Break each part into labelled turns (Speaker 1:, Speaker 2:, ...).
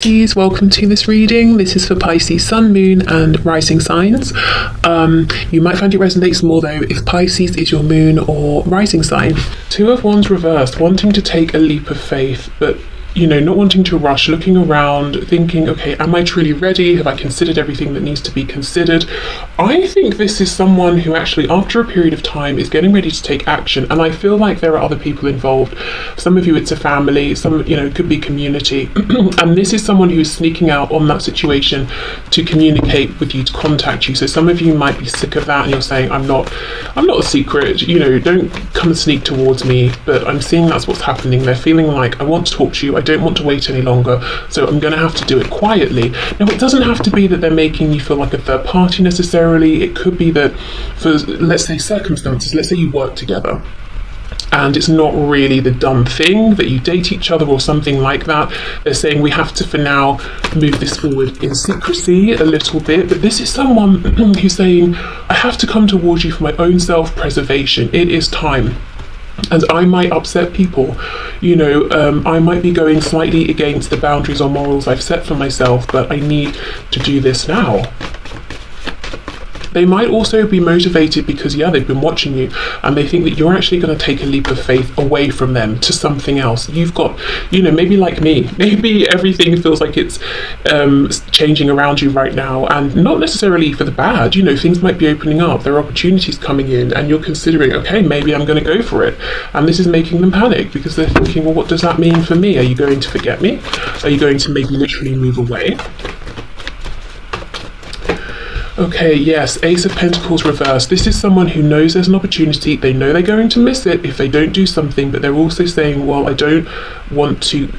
Speaker 1: Please welcome to this reading. This is for Pisces Sun, Moon and Rising signs. You might find it resonates more though if Pisces is your moon or rising sign. Two of Wands reversed, wanting to take a leap of faith, but not wanting to rush, looking around, thinking, okay, am I truly ready? Have I considered everything that needs to be considered? I think this is someone who actually, after a period of time, is getting ready to take action. And I feel like there are other people involved. Some of you, it's a family, some, it could be community. And this is someone who's sneaking out on that situation to communicate with you, to contact you. So some of you might be sick of that and you're saying, I'm not a secret, don't come and sneak towards me. But I'm seeing that's what's happening. They're feeling like, I want to talk to you, I don't want to wait any longer, so I'm going to have to do it quietly. Now, it doesn't have to be that they're making you feel like a third party necessarily. It could be that for, let's say, circumstances, let's say you work together and it's not really the done thing that you date each other or something like that. They're saying we have to, for now, move this forward in secrecy a little bit. But this is someone who's saying, I have to come towards you for my own self-preservation. It is time. And I might upset people, I might be going slightly against the boundaries or morals I've set for myself, but I need to do this now. They might also be motivated because, they've been watching you and they think that you're actually going to take a leap of faith away from them to something else. You've got, maybe like me, maybe everything feels like it's changing around you right now, and not necessarily for the bad. Things might be opening up, there are opportunities coming in, and you're considering, okay, maybe I'm going to go for it. And this is making them panic because they're thinking, well, what does that mean for me? Are you going to forget me? Are you going to maybe literally move away? Okay, yes, Ace of Pentacles reversed. This is someone who knows there's an opportunity. They know they're going to miss it if they don't do something, but they're also saying, well, I don't want to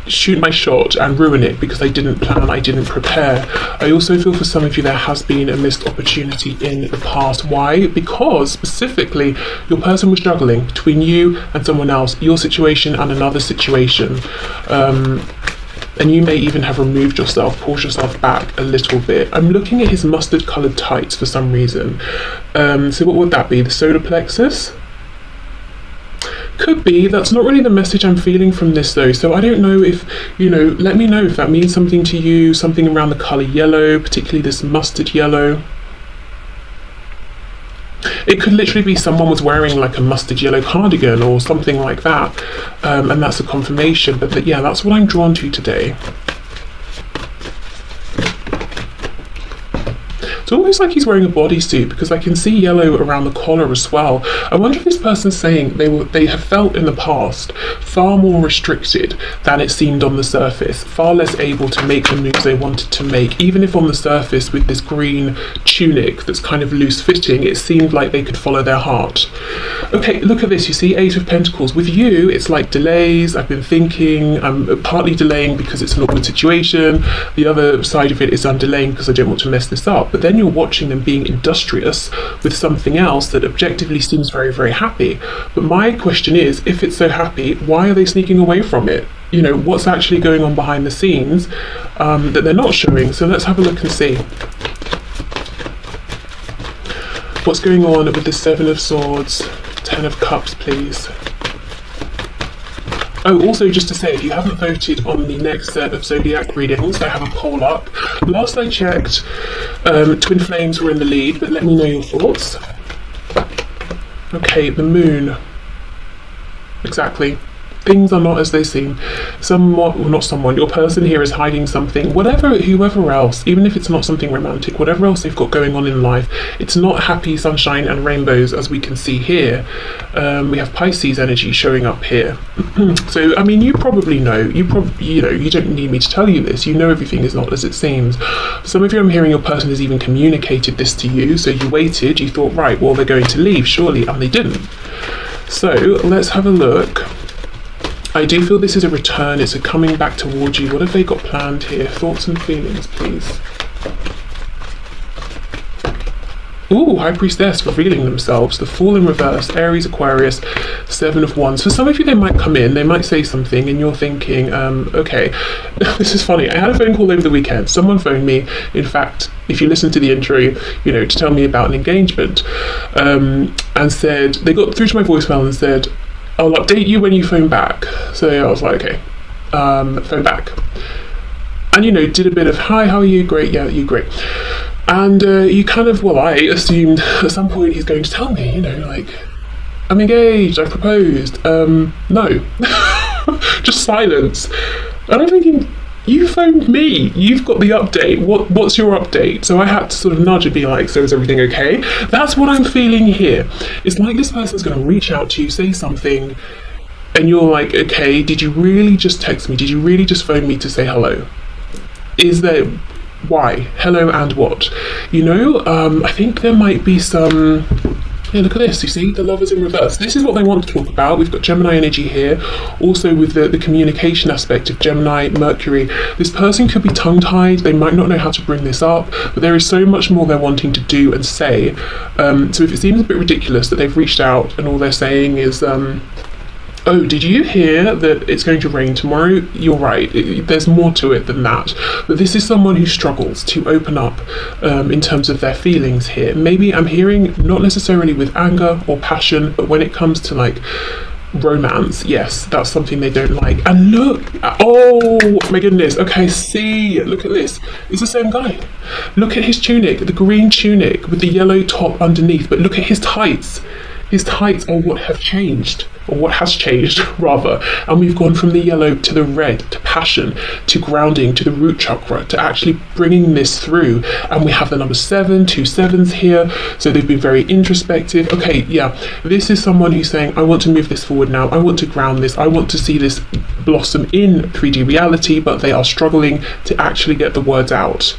Speaker 1: shoot my shot and ruin it because I didn't plan, I didn't prepare. I also feel for some of you there has been a missed opportunity in the past. Why? Because specifically your person was juggling between you and someone else, your situation and another situation. And you may even have removed yourself, pulled yourself back a little bit. I'm looking at his mustard coloured tights for some reason. So what would that be? The solar plexus? Could be. That's not really the message I'm feeling from this though. So I don't know if, let me know if that means something to you, something around the colour yellow, particularly this mustard yellow. It could literally be someone was wearing like a mustard yellow cardigan or something like that, and that's a confirmation. But that's what I'm drawn to today. It's almost like he's wearing a bodysuit because I can see yellow around the collar as well. I wonder if this person's saying they have felt in the past far more restricted than it seemed on the surface, far less able to make the moves they wanted to make. Even if on the surface with this green tunic that's kind of loose fitting, it seemed like they could follow their heart. Okay, look at this, you see Eight of Pentacles. With you, it's like delays. I've been thinking, I'm partly delaying because it's an awkward situation. The other side of it is I'm delaying because I don't want to mess this up. But then you're watching them being industrious with something else that objectively seems very, very happy. But my question is, if it's so happy, why are they sneaking away from it? What's actually going on behind the scenes that they're not showing? So let's have a look and see. What's going on with the Seven of Swords, Ten of Cups, please? Oh, also just to say, if you haven't voted on the next set of zodiac readings, I have a poll up. Last I checked, Twin Flames were in the lead, but let me know your thoughts. Okay, the moon. Exactly. Things are not as they seem. Your person here is hiding something. Whoever else, even if it's not something romantic, whatever else they've got going on in life, it's not happy sunshine and rainbows as we can see here. We have Pisces energy showing up here. So, you probably know, you don't need me to tell you this. You know everything is not as it seems. Some of you, I'm hearing your person has even communicated this to you. So you waited, you thought, right, well, they're going to leave, surely, and they didn't. So let's have a look. I do feel this is a return, it's a coming back towards you. What have they got planned here? Thoughts and feelings, please. Ooh, High Priestess revealing themselves. The Fool in reverse, Aries, Aquarius, Seven of Wands. For some of you, they might come in, they might say something, and you're thinking, okay, this is funny. I had a phone call over the weekend. Someone phoned me, in fact, if you listen to the intro, to tell me about an engagement, and said, they got through to my voicemail and said, I'll update you when you phone back. So I was like, okay, phone back. and you know, did a bit of hi, how are you? Great, yeah, you great. And you kind of, well, I assumed at some point he's going to tell me, you know, like, I'm engaged, I've proposed. No. Just silence. And I'm thinking, you phoned me, you've got the update, what's your update? So I had to sort of nudge and be like, so is everything okay? That's what I'm feeling here. It's like this person's going to reach out to you, say something, and you're like, okay, did you really just text me? Did you really just phone me to say hello? Is there, why? Hello and what? You know, I think there might be some, yeah, look at this, you see, the Lovers in reverse. This is what they want to talk about. We've got Gemini energy here, also with the communication aspect of Gemini, Mercury. This person could be tongue-tied, they might not know how to bring this up, but there is so much more they're wanting to do and say. So if it seems a bit ridiculous that they've reached out and all they're saying is, oh, did you hear that it's going to rain tomorrow? You're right, there's more to it than that. But this is someone who struggles to open up in terms of their feelings here. Maybe I'm hearing not necessarily with anger or passion, but when it comes to like romance, yes, that's something they don't like. And look, oh my goodness, okay, see, look at this. It's the same guy. Look at his tunic, the green tunic with the yellow top underneath, but look at his tights. His tights are what have changed, or what has changed rather, and we've gone from the yellow to the red, to passion, to grounding, to the root chakra, to actually bringing this through. And we have the number 7, 2 sevens here, so they've been very introspective. Okay, yeah, this is someone who's saying, I want to move this forward now, I want to ground this, I want to see this blossom in 3D reality, but they are struggling to actually get the words out.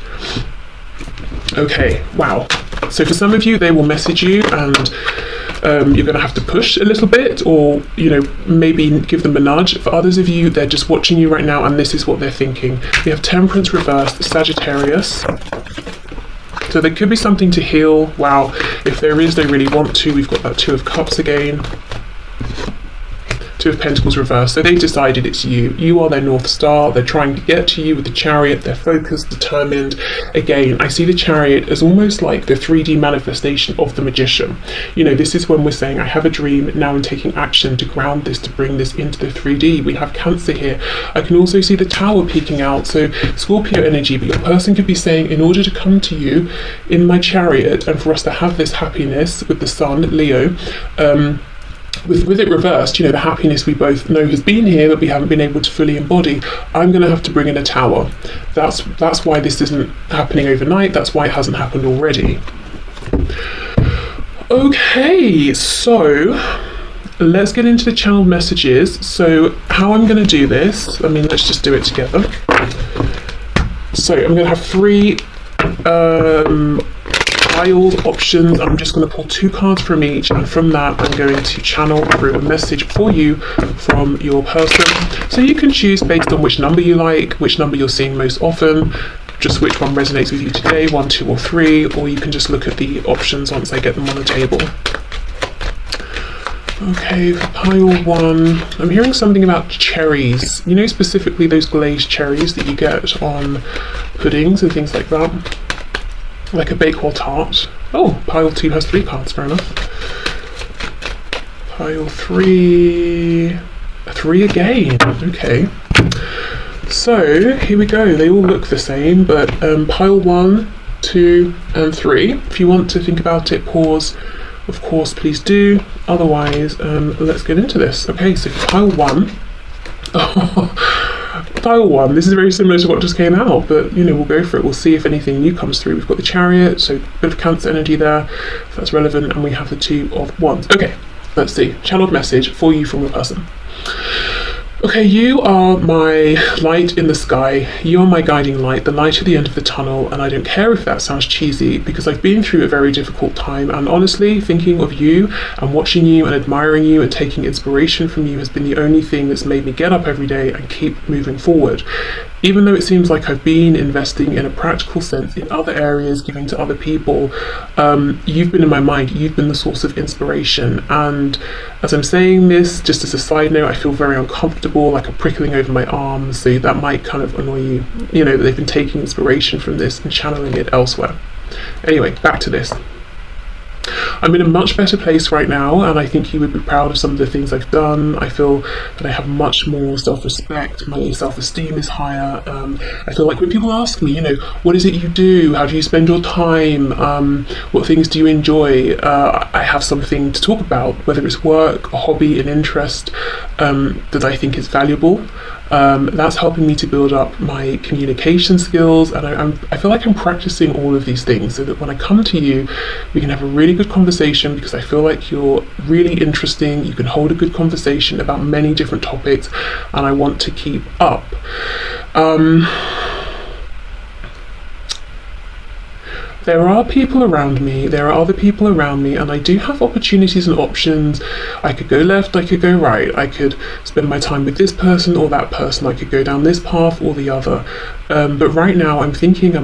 Speaker 1: Okay, wow. So for some of you, they will message you and you're going to have to push a little bit, or you know, maybe give them a nudge. For others of you, they're just watching you right now and this is what they're thinking. We have Temperance reversed, Sagittarius. So there could be something to heal. Wow, if there is, they really want to. We've got that 2 of Cups again. 2 of Pentacles reversed. So they've decided it's you. You are their North Star. They're trying to get to you with the Chariot. They're focused, determined. Again, I see the Chariot as almost like the 3D manifestation of the Magician. You know, this is when we're saying, I have a dream, now I'm taking action to ground this, to bring this into the 3D. We have Cancer here. I can also see the Tower peeking out. So Scorpio energy, but your person could be saying, in order to come to you in my Chariot and for us to have this happiness with the Sun, Leo, with it reversed, you know, the happiness we both know has been here but we haven't been able to fully embody, I'm going to have to bring in a Tower. That's why this isn't happening overnight, that's why it hasn't happened already. Okay, so let's get into the channeled messages. So how I'm going to do this, I mean, let's just do it together. So I'm going to have 3 tiled options. I'm just going to pull 2 cards from each, and from that I'm going to channel through a message for you from your person. So you can choose based on which number you like, which number you're seeing most often, just which one resonates with you today, 1, 2 or 3, or you can just look at the options once I get them on the table. Okay, for pile 1, I'm hearing something about cherries. You know, specifically those glazed cherries that you get on puddings and things like that. Like a Bakewell tart. Oh, pile 2 has 3 cards, fair enough. Pile 3... 3 again, okay. So, here we go. They all look the same, but pile 1, 2 and 3. If you want to think about it, pause. Of course, please do. Otherwise, let's get into this. Okay, so pile 1. Pile 1, this is very similar to what just came out, but you know, we'll go for it. We'll see if anything new comes through. We've got the Chariot, so a bit of Cancer energy there, if that's relevant, and we have the 2 of Wands. Okay, let's see. Channeled message for you from your person. Okay, you are my light in the sky, you are my guiding light, the light at the end of the tunnel, and I don't care if that sounds cheesy, because I've been through a very difficult time, and honestly, thinking of you and watching you and admiring you and taking inspiration from you has been the only thing that's made me get up every day and keep moving forward. Even though it seems like I've been investing in a practical sense in other areas, giving to other people, you've been in my mind, you've been the source of inspiration. And as I'm saying this, just as a side note, I feel very uncomfortable, like a prickling over my arms, so that might kind of annoy you, you know, that they've been taking inspiration from this and channeling it elsewhere. Anyway, back to this. I'm in a much better place right now, and I think you would be proud of some of the things I've done. I feel that I have much more self-respect. My self-esteem is higher. I feel like when people ask me, what is it you do? How do you spend your time? What things do you enjoy? I have something to talk about, whether it's work, a hobby, an interest that I think is valuable. That's helping me to build up my communication skills, and I feel like I'm practicing all of these things so that when I come to you, we can have a really good conversation, because I feel like you're really interesting. You can hold a good conversation about many different topics, and I want to keep up. There are people around me, there are other people around me, and I do have opportunities and options. I could go left, I could go right, I could spend my time with this person or that person, I could go down this path or the other. But right now I'm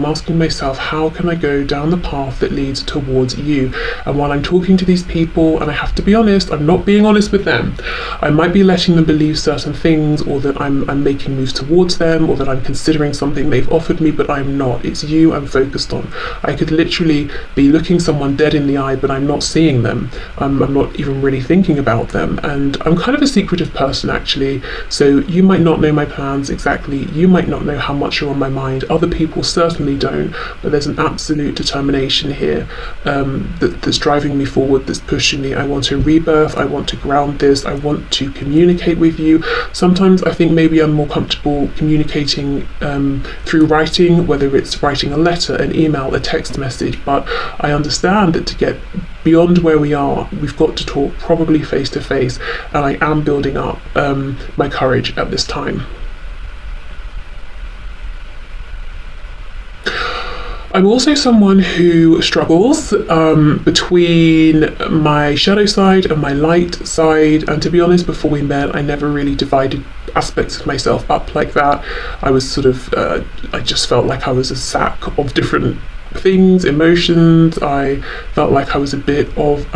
Speaker 1: asking myself, how can I go down the path that leads towards you? And while I'm talking to these people, and I have to be honest, I'm not being honest with them. I might be letting them believe certain things, or that I'm making moves towards them, or that I'm considering something they've offered me, but I'm not. It's you I'm focused on. I could literally be looking someone dead in the eye, but I'm not seeing them. I'm not even really thinking about them. And I'm kind of a secretive person, actually. So you might not know my plans exactly. You might not know how much you're on my mind. Other people certainly don't, but there's an absolute determination here that's driving me forward, that's pushing me. I want a rebirth. I want to ground this. I want to communicate with you. Sometimes I think maybe I'm more comfortable communicating through writing, whether it's writing a letter, an email, a text message, but I understand that to get beyond where we are, we've got to talk probably face to face, and I am building up my courage at this time. I'm also someone who struggles between my shadow side and my light side, and to be honest, before we met, I never really divided aspects of myself up like that. I was sort of, I just felt like I was a sack of different things, emotions. I felt like I was a bit of,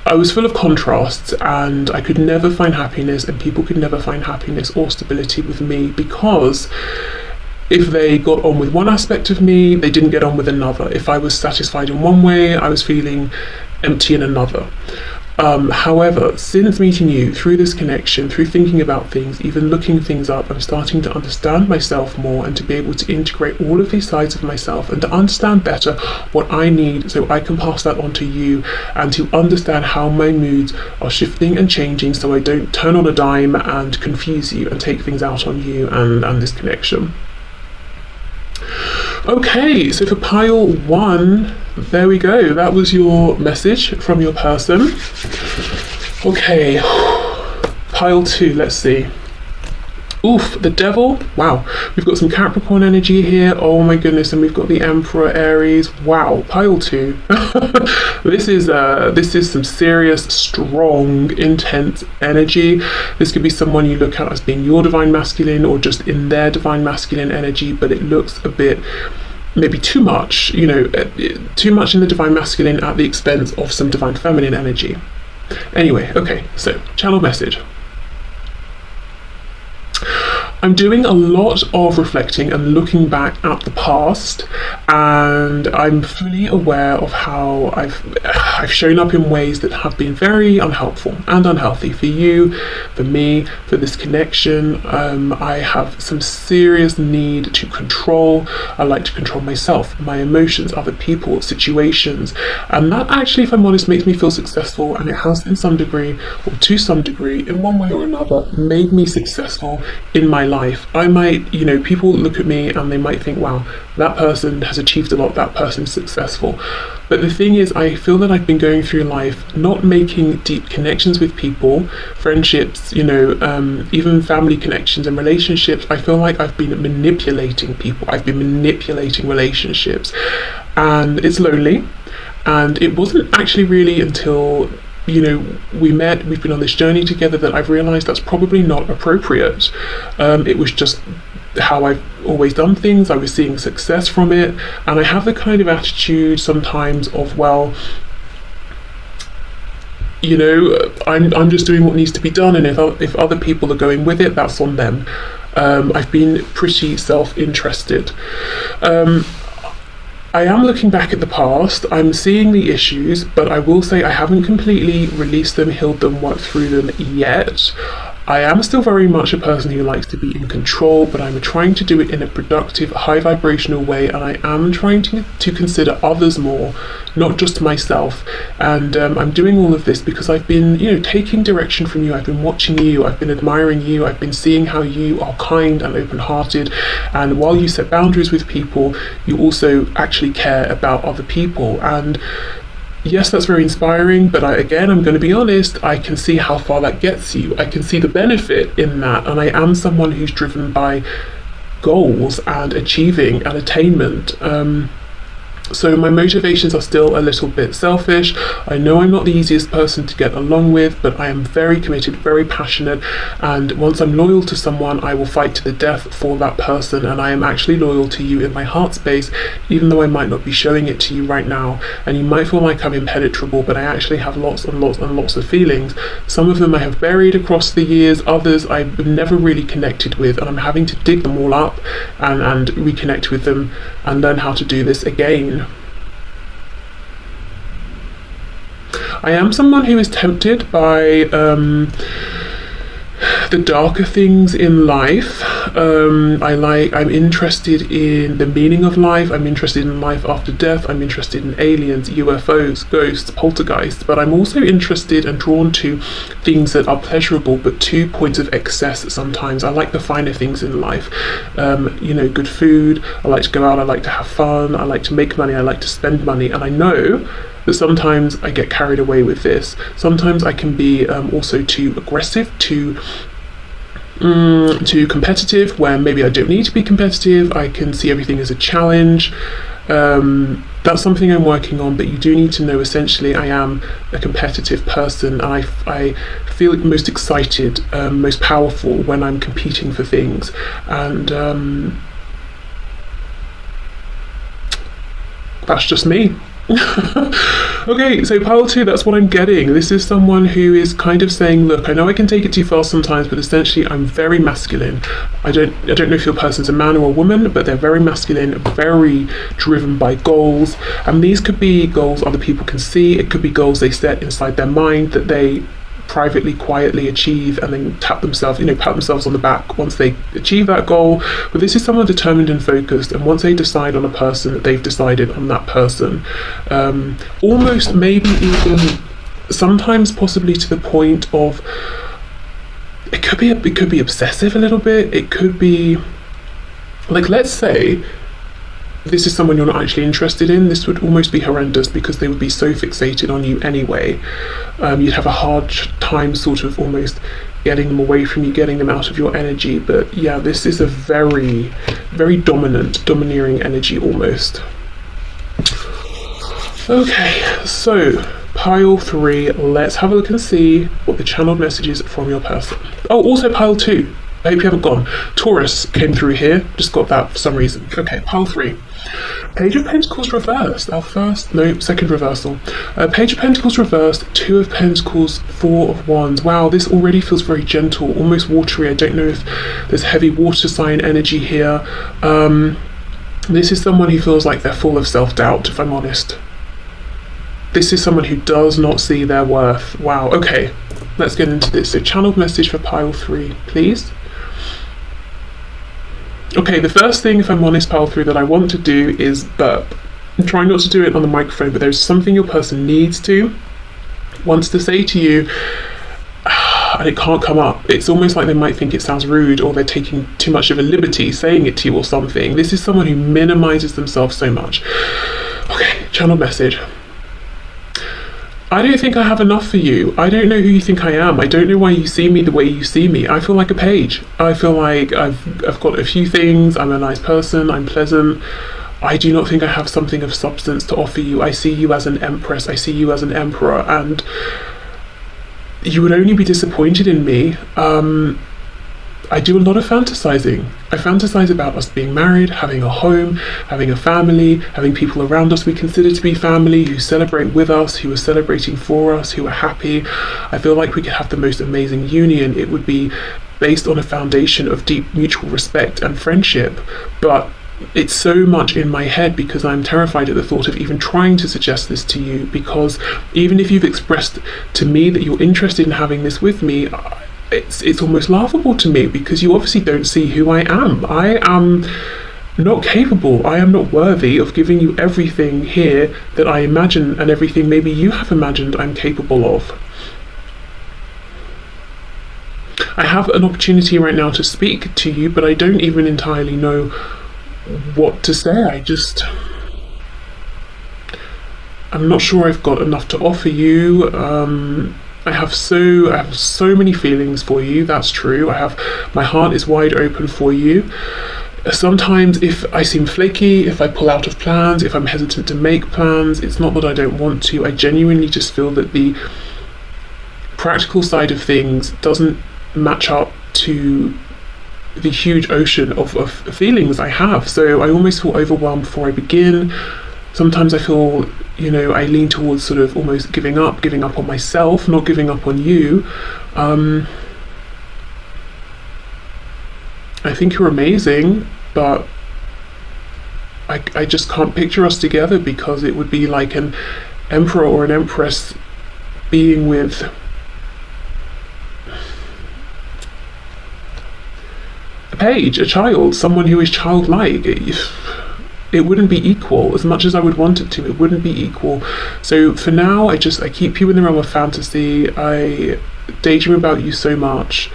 Speaker 1: I was full of contrasts, and I could never find happiness, and people could never find happiness or stability with me, because if they got on with one aspect of me, they didn't get on with another. If I was satisfied in one way, I was feeling empty in another. However, since meeting you, through this connection, through thinking about things, even looking things up, I'm starting to understand myself more, and to be able to integrate all of these sides of myself, and to understand better what I need, so I can pass that on to you, and to understand how my moods are shifting and changing, so I don't turn on a dime and confuse you and take things out on you and this connection. Okay, so for pile 1, there we go. That was your message from your person. Okay, pile 2, let's see. Oof, the devil. Wow, we've got some Capricorn energy here. Oh my goodness, and we've got the Emperor, Aries. Wow, pile 2. This is some serious, strong, intense energy. This could be someone you look at as being your divine masculine, or just in their divine masculine energy, but it looks a bit, maybe too much, too much in the divine masculine at the expense of some divine feminine energy. Anyway, okay, so channel message. I'm doing a lot of reflecting and looking back at the past, and I'm fully aware of how I've shown up in ways that have been very unhelpful and unhealthy for you, for me, for this connection. I have some serious need to control. I like to control myself, my emotions, other people, situations, and that actually, if I'm honest, makes me feel successful, and it has in some degree, or to some degree, in one way or another, made me successful in my life. I might, people look at me and they might think, wow, that person has achieved a lot, that person is successful. But the thing is, I feel that I've been going through life not making deep connections with people, friendships, even family connections and relationships. I feel like I've been manipulating people. I've been manipulating relationships, and it's lonely. And it wasn't actually really until we met, we've been on this journey together, that I've realized that's probably not appropriate. It was just how I've always done things. I was seeing success from it, and I have the kind of attitude sometimes of, well, I'm just doing what needs to be done, and if other people are going with it, that's on them. I've been pretty self-interested. I am looking back at the past, I'm seeing the issues, but I will say I haven't completely released them, healed them, worked through them yet. I am still very much a person who likes to be in control, but I'm trying to do it in a productive, high vibrational way, and I am trying to consider others more, not just myself. And I'm doing all of this because I've been, taking direction from you. I've been watching you, I've been admiring you, I've been seeing how you are kind and open-hearted, and while you set boundaries with people, you also actually care about other people. And yes, that's very inspiring, but I'm going to be honest, I can see how far that gets you. I can see the benefit in that, and I am someone who's driven by goals and achieving and attainment. So my motivations are still a little bit selfish. I know I'm not the easiest person to get along with, but I am very committed, very passionate, and once I'm loyal to someone, I will fight to the death for that person, and I am actually loyal to you in my heart space, even though I might not be showing it to you right now, and you might feel like I'm impenetrable, but I actually have lots and lots and lots of feelings. Some of them I have buried across the years, others I've never really connected with, and I'm having to dig them all up and reconnect with them and learn how to do this again. I am someone who is tempted by the darker things in life. I'm interested in the meaning of life. I'm interested in life after death. I'm interested in aliens, UFOs, ghosts, poltergeists, but I'm also interested and drawn to things that are pleasurable, but to points of excess sometimes. I like the finer things in life. Good food. I like to go out. I like to have fun. I like to make money. I like to spend money. And I know that sometimes I get carried away with this. Sometimes I can be also too aggressive, too competitive, where maybe I don't need to be competitive. I can see everything as a challenge. That's something I'm working on, but you do need to know essentially I am a competitive person, and I feel most excited, most powerful when I'm competing for things. And that's just me. Okay, so pile 2, that's what I'm getting. This is someone who is kind of saying, look, I know I can take it too far sometimes, but essentially I'm very masculine. I don't know if your person's a man or a woman, but they're very masculine, very driven by goals. And these could be goals other people can see. It could be goals they set inside their mind that they privately, quietly achieve, and then pat themselves on the back once they achieve that goal. But this is someone determined and focused, and once they decide on a person, they've decided on that person. Almost, maybe even sometimes possibly to the point of it could be obsessive a little bit. It could be like, let's say this is someone you're not actually interested in. This would almost be horrendous because they would be so fixated on you anyway. You'd have a hard time sort of almost getting them away from you, getting them out of your energy. But yeah, this is a very, very domineering energy almost. Okay, so pile 3, let's have a look and see what the channeled message is from your person. Oh, also pile 2. I hope you haven't gone. Taurus came through here, just got that for some reason. Okay, pile 3. Page of Pentacles reversed, second reversal. Page of Pentacles reversed, 2 of Pentacles, 4 of Wands. Wow, this already feels very gentle, almost watery. I don't know if there's heavy water sign energy here. This is someone who feels like they're full of self-doubt, if I'm honest. This is someone who does not see their worth. Wow, okay, let's get into this. So channeled message for pile 3, please. Okay, the first thing, if I'm honest, pile 3, that I want to do is burp. I'm trying not to do it on the microphone, but there's something your person wants to say to you, and it can't come up. It's almost like they might think it sounds rude, or they're taking too much of a liberty saying it to you or something. This is someone who minimizes themselves so much. Okay, channel message. I don't think I have enough for you. I don't know who you think I am. I don't know why you see me the way you see me. I feel like a page. I feel like I've got a few things. I'm a nice person. I'm pleasant. I do not think I have something of substance to offer you. I see you as an empress. I see you as an emperor, and you would only be disappointed in me. I do a lot of fantasizing. I fantasize about us being married, having a home, having a family, having people around us we consider to be family, who celebrate with us, who are celebrating for us, who are happy. I feel like we could have the most amazing union. It would be based on a foundation of deep mutual respect and friendship. But it's so much in my head because I'm terrified at the thought of even trying to suggest this to you, because even if you've expressed to me that you're interested in having this with me, it's almost laughable to me, because you obviously don't see who I am. I am not capable, I am not worthy of giving you everything here that I imagine and everything maybe you have imagined I'm capable of. I have an opportunity right now to speak to you, but I don't even entirely know what to say. I'm not sure I've got enough to offer you. I have so many feelings for you, that's true. My heart is wide open for you. Sometimes if I seem flaky, if I pull out of plans, if I'm hesitant to make plans, it's not that I don't want to. I genuinely just feel that the practical side of things doesn't match up to the huge ocean of feelings I have. So I almost feel overwhelmed before I begin. Sometimes I feel, I lean towards sort of almost giving up on myself, not giving up on you. I think you're amazing, but I just can't picture us together, because it would be like an emperor or an empress being with a page, a child, someone who is childlike. It wouldn't be equal. As much as I would want it to, it wouldn't be equal. So for now, I keep you in the realm of fantasy. I daydream about you so much.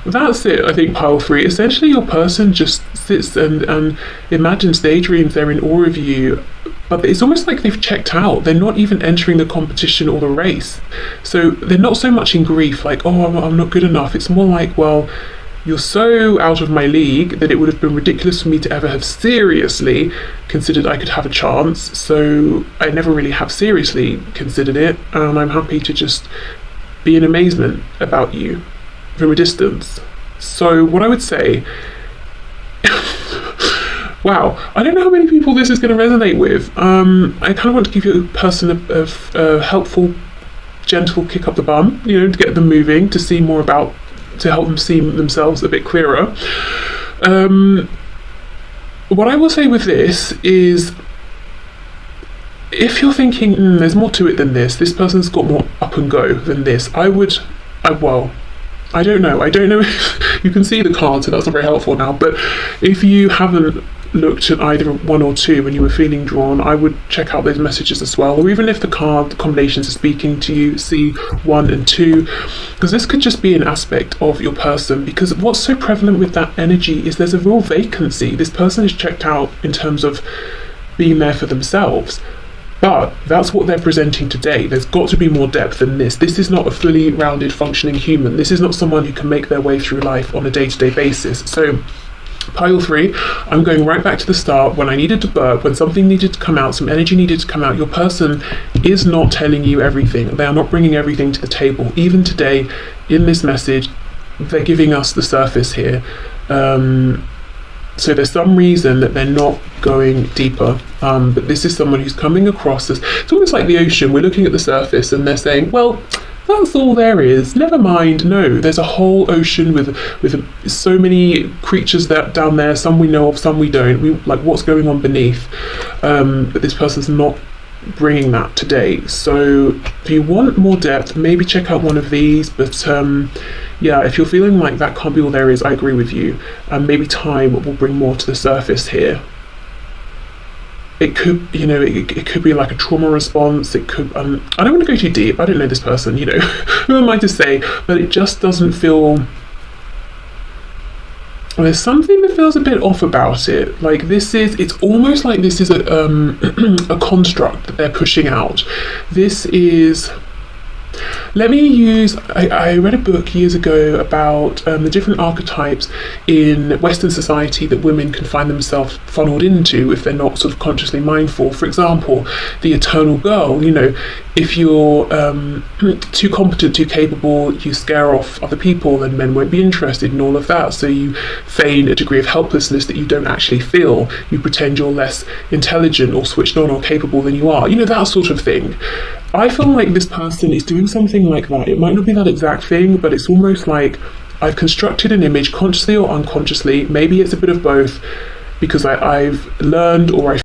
Speaker 1: That's it, I think, pile 3. Essentially, your person just sits and imagines daydreams. They're in awe of you, but it's almost like they've checked out. They're not even entering the competition or the race. So they're not so much in grief, like, oh, I'm not good enough. It's more like, well, you're so out of my league that it would have been ridiculous for me to ever have seriously considered I could have a chance. So I never really have seriously considered it, and I'm happy to just be in amazement about you from a distance. So what I would say, wow, I don't know how many people this is going to resonate with. I kind of want to give you a person a helpful, gentle kick up the bum, to get them moving, to help them see themselves a bit clearer. What I will say with this is, if you're thinking, there's more to it than this person's got more up and go than this, I don't know if you can see the cards, so that's not very helpful now, but if you haven't looked at either 1 or 2 when you were feeling drawn, I would check out those messages as well. Or even if the card combinations are speaking to you, see 1 and 2, because this could just be an aspect of your person. Because what's so prevalent with that energy is there's a real vacancy. This person is checked out in terms of being there for themselves. But that's what they're presenting today. There's got to be more depth than this. This is not a fully rounded, functioning human. This is not someone who can make their way through life on a day-to-day basis. So, pile 3, I'm going right back to the start, when I needed to burp, when something needed to come out, some energy needed to come out. Your person is not telling you everything. They are not bringing everything to the table. Even today, in this message, they're giving us the surface here. So there's some reason that they're not going deeper, but this is someone who's coming across as, it's almost like the ocean. We're looking at the surface and they're saying, well, that's all there is, never mind. No, there's a whole ocean with so many creatures down there, some we know of, some we don't. We like what's going on beneath, but this person's not bringing that today. So if you want more depth, maybe check out one of these, but yeah, if you're feeling like that can't be all there is, I agree with you, and maybe time will bring more to the surface here. It could, it could be like a trauma response. It could, I don't want to go too deep, I don't know this person, who am I to say, but it just doesn't feel, there's something that feels a bit off about it. Like it's almost like this is a construct that they're pushing out. This is, let me use, I read a book years ago about the different archetypes in Western society that women can find themselves funneled into if they're not sort of consciously mindful. For example, the eternal girl, if you're too competent, too capable, you scare off other people, then men won't be interested in all of that. So you feign a degree of helplessness that you don't actually feel. You pretend you're less intelligent or switched on or capable than you are. That sort of thing. I feel like this person is doing something like that. It might not be that exact thing, but it's almost like I've constructed an image consciously or unconsciously. Maybe it's a bit of both, because I've learned, or I